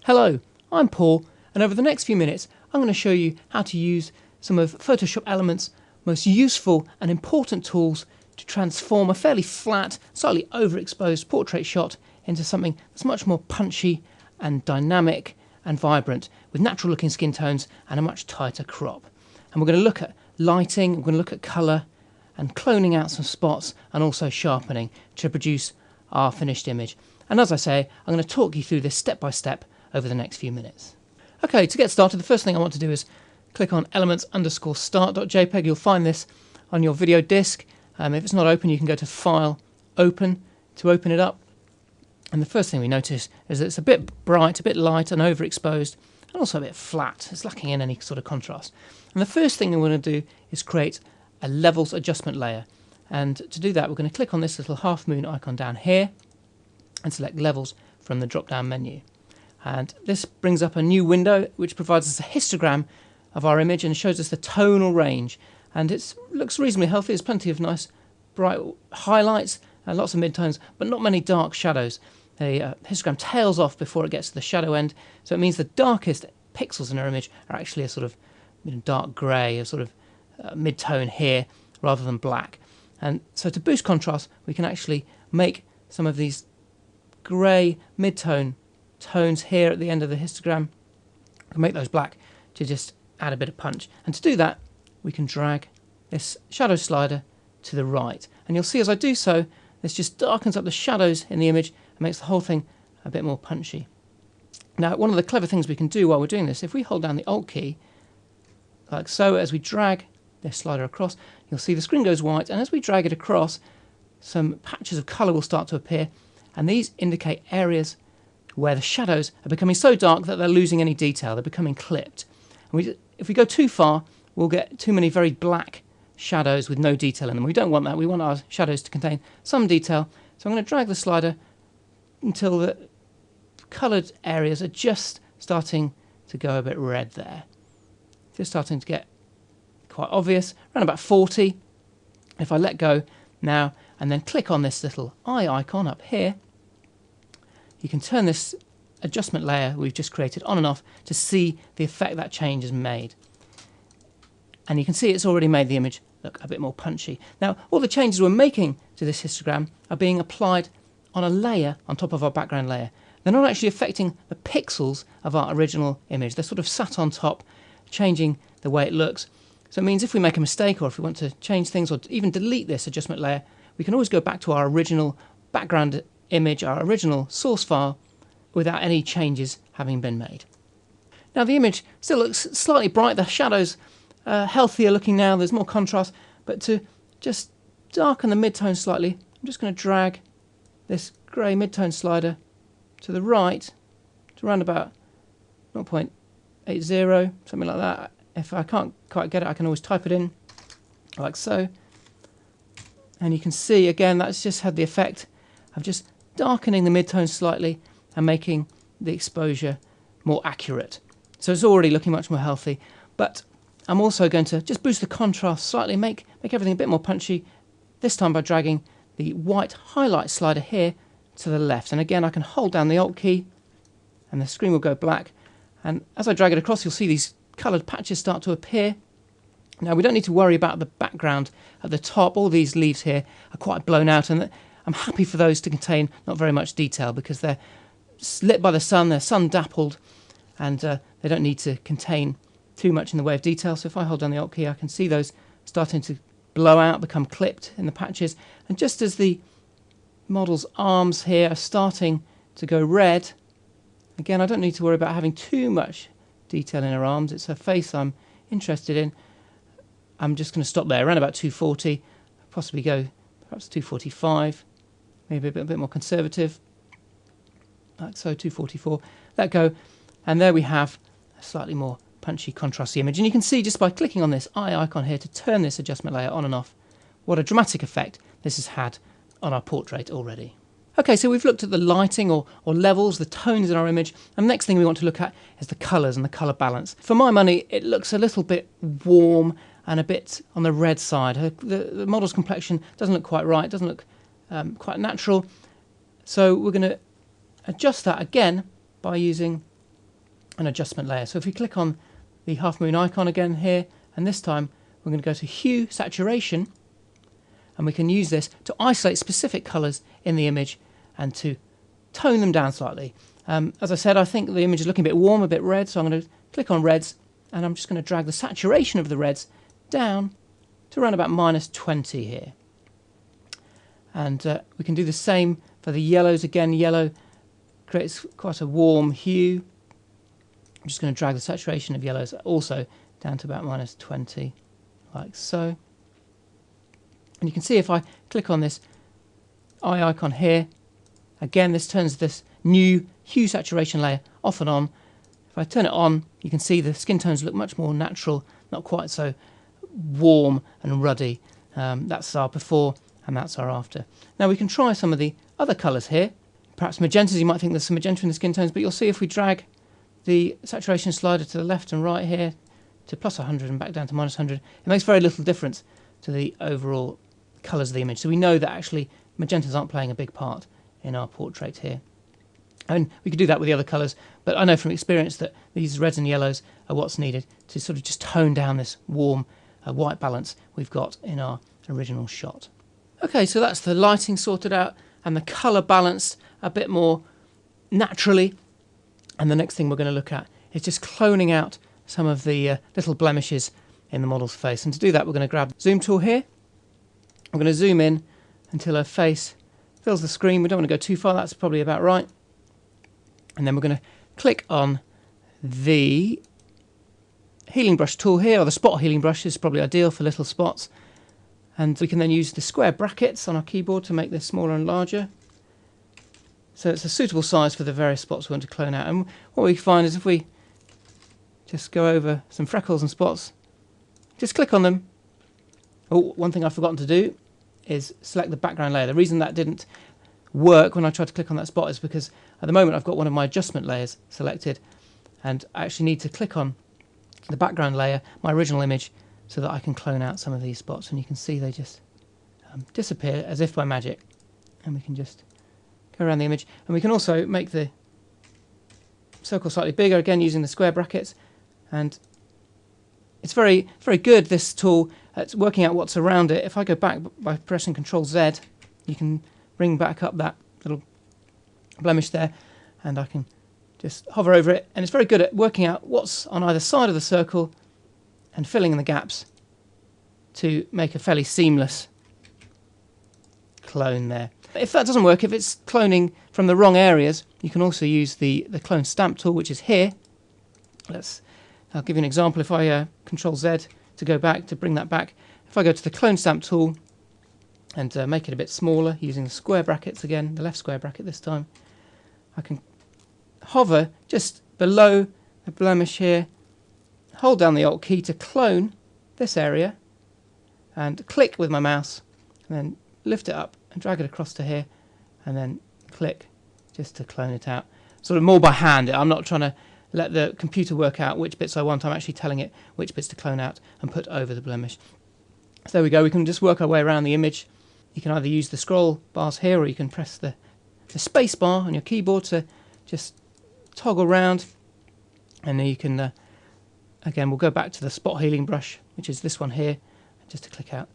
Hello, I'm Paul, and over the next few minutes I'm going to show you how to use some of Photoshop Element's most useful and important tools to transform a fairly flat, slightly overexposed portrait shot into something that's much more punchy and dynamic and vibrant, with natural looking skin tones and a much tighter crop. And we're going to look at lighting, we're going to look at colour and cloning out some spots and also sharpening to produce our finished image. And as I say, I'm going to talk you through this step by step over the next few minutes. Okay, to get started, the first thing I want to do is click on elements_start.jpg. You'll find this on your video disk. If it's not open, you can go to File, Open to open it up. And the first thing we notice is that it's a bit bright, a bit light and overexposed, and also a bit flat. It's lacking in any sort of contrast. And the first thing we're going to do is create a levels adjustment layer. And to do that, we're going to click on this little half moon icon down here and select levels from the drop down menu. And this brings up a new window which provides us a histogram of our image and shows us the tonal range. And it looks reasonably healthy. There's plenty of nice bright highlights and lots of midtones, but not many dark shadows. The histogram tails off before it gets to the shadow end, so it means the darkest pixels in our image are actually a sort of dark grey, a sort of mid-tone here rather than black. And so to boost contrast, we can actually make some of these grey mid-tone tones here at the end of the histogram. We can make those black to just add a bit of punch. And to do that, we can drag this shadow slider to the right. And you'll see as I do so, this just darkens up the shadows in the image and makes the whole thing a bit more punchy. Now, one of the clever things we can do while we're doing this, if we hold down the Alt key, like so, as we drag this slider across, you'll see the screen goes white, and as we drag it across, some patches of colour will start to appear, and these indicate areas where the shadows are becoming so dark that they're losing any detail, they're becoming clipped. And if we go too far, we'll get too many very black shadows with no detail in them. We don't want that. We want our shadows to contain some detail. So I'm going to drag the slider until the coloured areas are just starting to go a bit red there. Just starting to get quite obvious, around about 40. If I let go now and then click on this little eye icon up here, you can turn this adjustment layer we've just created on and off to see the effect that change has made. And you can see it's already made the image look a bit more punchy. Now, all the changes we're making to this histogram are being applied on a layer on top of our background layer. They're not actually affecting the pixels of our original image. They're sort of sat on top, changing the way it looks. So it means if we make a mistake or if we want to change things or even delete this adjustment layer, we can always go back to our original background image, our original source file, without any changes having been made. Now the image still looks slightly bright. The shadows are healthier looking now. There's more contrast. But to just darken the mid-tone slightly, I'm just going to drag this grey mid-tone slider to the right to around about 0.80, something like that. If I can't quite get it, I can always type it in like so. And you can see again that's just had the effect of just darkening the mid-tone slightly and making the exposure more accurate. So it's already looking much more healthy. But I'm also going to just boost the contrast slightly, make everything a bit more punchy, this time by dragging the white highlight slider here to the left. And again, I can hold down the Alt key and the screen will go black. And as I drag it across, you'll see these coloured patches start to appear. Now, we don't need to worry about the background at the top. All these leaves here are quite blown out, and I'm happy for those to contain not very much detail because they're lit by the sun, they're sun dappled, and they don't need to contain too much in the way of detail. So if I hold down the Alt key, I can see those starting to blow out, become clipped in the patches. And just as the model's arms here are starting to go red, again, I don't need to worry about having too much detail in her arms. It's her face I'm interested in. I'm just going to stop there, around about 240, possibly go perhaps 245, maybe a bit more conservative, like so, 244. Let go, and there we have a slightly more punchy, contrasty image. And you can see just by clicking on this eye icon here to turn this adjustment layer on and off, what a dramatic effect this has had on our portrait already. Okay, so we've looked at the lighting or levels, the tones in our image, and the next thing we want to look at is the colours and the colour balance. For my money, it looks a little bit warm and a bit on the red side. The model's complexion doesn't look quite right, doesn't look quite natural. So we're going to adjust that again by using an adjustment layer. So if we click on the half moon icon again here, and this time we're going to go to hue saturation, and we can use this to isolate specific colours in the image and to tone them down slightly. As I said, I think the image is looking a bit warm, a bit red, so I'm going to click on reds, and I'm just going to drag the saturation of the reds down to around about -20 here. And we can do the same for the yellows. Again, yellow creates quite a warm hue. I'm just going to drag the saturation of yellows also down to about -20, like so. And you can see if I click on this eye icon here, again this turns this new hue saturation layer off and on. If I turn it on, you can see the skin tones look much more natural, not quite so warm and ruddy. That's our before and that's our after. Now we can try some of the other colours here. Perhaps magentas, you might think there's some magenta in the skin tones, but you'll see if we drag the saturation slider to the left and right here to +100 and back down to -100, it makes very little difference to the overall colours of the image. So we know that actually magentas aren't playing a big part in our portrait here. And we could do that with the other colours, but I know from experience that these reds and yellows are what's needed to sort of just tone down this warm white balance we've got in our original shot. Okay, so that's the lighting sorted out and the colour balanced a bit more naturally. And the next thing we're going to look at is just cloning out some of the little blemishes in the model's face. And to do that, we're going to grab the zoom tool here. We're going to zoom in until her face fills the screen. We don't want to go too far, that's probably about right. And then we're going to click on the healing brush tool here, or the spot healing brush is probably ideal for little spots. And we can then use the square brackets on our keyboard to make this smaller and larger. So it's a suitable size for the various spots we want to clone out. And what we find is if we just go over some freckles and spots, just click on them. Oh, one thing I've forgotten to do is select the background layer. The reason that didn't work when I tried to click on that spot is because at the moment I've got one of my adjustment layers selected, and I actually need to click on the background layer, my original image, so that I can clone out some of these spots. And you can see they just disappear as if by magic. And we can just go around the image, and we can also make the circle slightly bigger, again using the square brackets. And it's very, very good, this tool, at working out what's around it. If I go back by pressing Ctrl Z, you can bring back up that little blemish there, and I can just hover over it, and it's very good at working out what's on either side of the circle and filling in the gaps to make a fairly seamless clone there. If that doesn't work, if it's cloning from the wrong areas, you can also use the clone stamp tool, which is here. I'll give you an example. If I Ctrl Z to go back, to bring that back, if I go to the clone stamp tool and make it a bit smaller using the square brackets again, the left square bracket this time, I can hover just below the blemish here, hold down the Alt key to clone this area, and click with my mouse, and then lift it up and drag it across to here, and then click just to clone it out. Sort of more by hand. I'm not trying to let the computer work out which bits I want. I'm actually telling it which bits to clone out and put over the blemish. So there we go. We can just work our way around the image. You can either use the scroll bars here, or you can press the space bar on your keyboard to just toggle around. And then you can, again, we'll go back to the spot healing brush, which is this one here, just to click out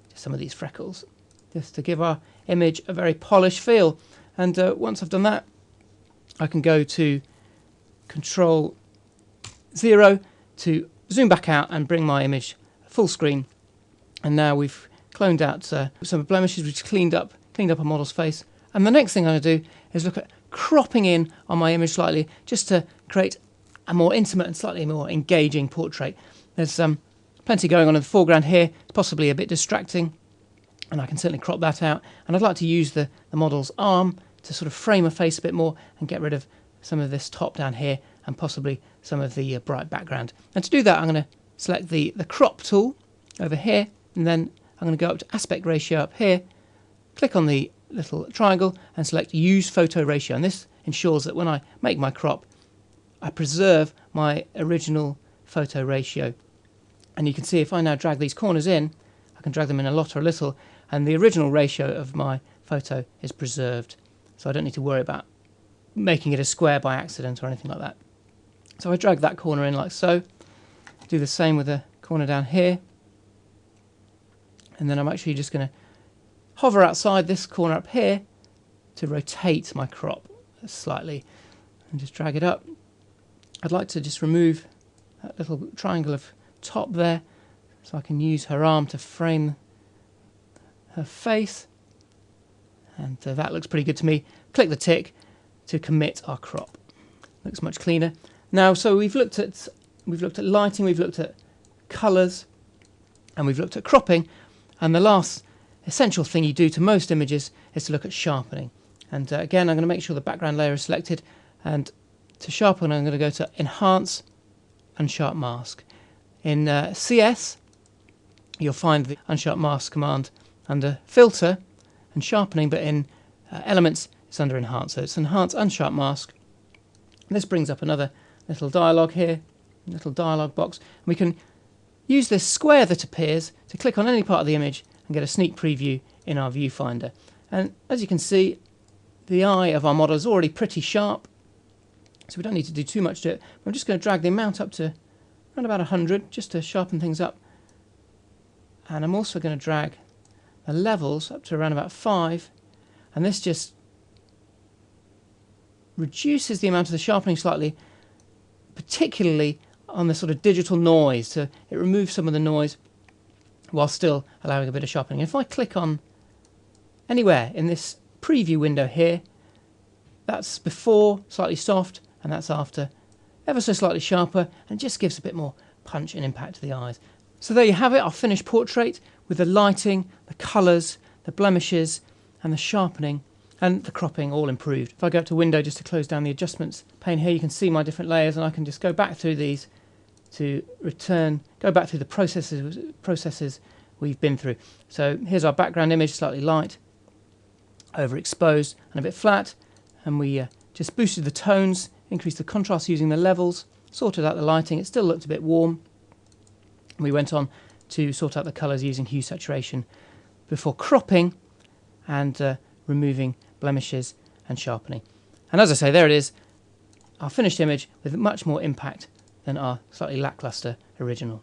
just some of these freckles, just to give our image a very polished feel. And once I've done that, I can go to Control 0 to zoom back out and bring my image full screen. And now we've cloned out some blemishes, which cleaned up our model's face. And the next thing I'm going to do is look at cropping in on my image slightly, just to create a more intimate and slightly more engaging portrait. There's plenty going on in the foreground here, possibly a bit distracting, and I can certainly crop that out. And I'd like to use the model's arm to sort of frame her face a bit more and get rid of some of this top down here and possibly some of the bright background. And to do that, I'm going to select the crop tool over here, and then I'm going to go up to aspect ratio up here, click on the little triangle and select use photo ratio. And this ensures that when I make my crop, I preserve my original photo ratio. And you can see if I now drag these corners in, I can drag them in a lot or a little, and the original ratio of my photo is preserved. So I don't need to worry about making it a square by accident or anything like that. So I drag that corner in like so. Do the same with the corner down here. And then I'm actually just going to hover outside this corner up here to rotate my crop slightly and just drag it up. I'd like to just remove that little triangle of top there so I can use her arm to frame her face. And that looks pretty good to me. Click the tick to commit our crop. Looks much cleaner. Now, so we've looked at lighting, we've looked at colours, and we've looked at cropping. And the last essential thing you do to most images is to look at sharpening. And again, I'm going to make sure the background layer is selected. And to sharpen, I'm going to go to Enhance and Unsharp Mask. In CS, you'll find the Unsharp Mask command under Filter and Sharpening, but in Elements, it's under Enhance. So it's Enhance Unsharp Mask. This brings up another little dialog here, little dialog box. And we can use this square that appears to click on any part of the image and get a sneak preview in our viewfinder. And as you can see, the eye of our model is already pretty sharp, so we don't need to do too much to it. I'm just going to drag the amount up to around about 100 just to sharpen things up. And I'm also going to drag the levels up to around about 5, and this just reduces the amount of the sharpening slightly, particularly on the sort of digital noise. So it removes some of the noise while still allowing a bit of sharpening. If I click on anywhere in this preview window here, that's before slightly soft, and that's after ever so slightly sharper, and just gives a bit more punch and impact to the eyes. So there you have it, our finished portrait with the lighting, the colours, the blemishes, and the sharpening and the cropping all improved. If I go up to Window just to close down the adjustments pane here, you can see my different layers, and I can just go back through these to go back through the processes we've been through. So here's our background image, slightly light, overexposed and a bit flat, and we just boosted the tones, increased the contrast using the levels, sorted out the lighting. It still looked a bit warm. We went on to sort out the colours using hue saturation before cropping and removing blemishes and sharpening. And as I say, there it is, our finished image with much more impact than our slightly lackluster original.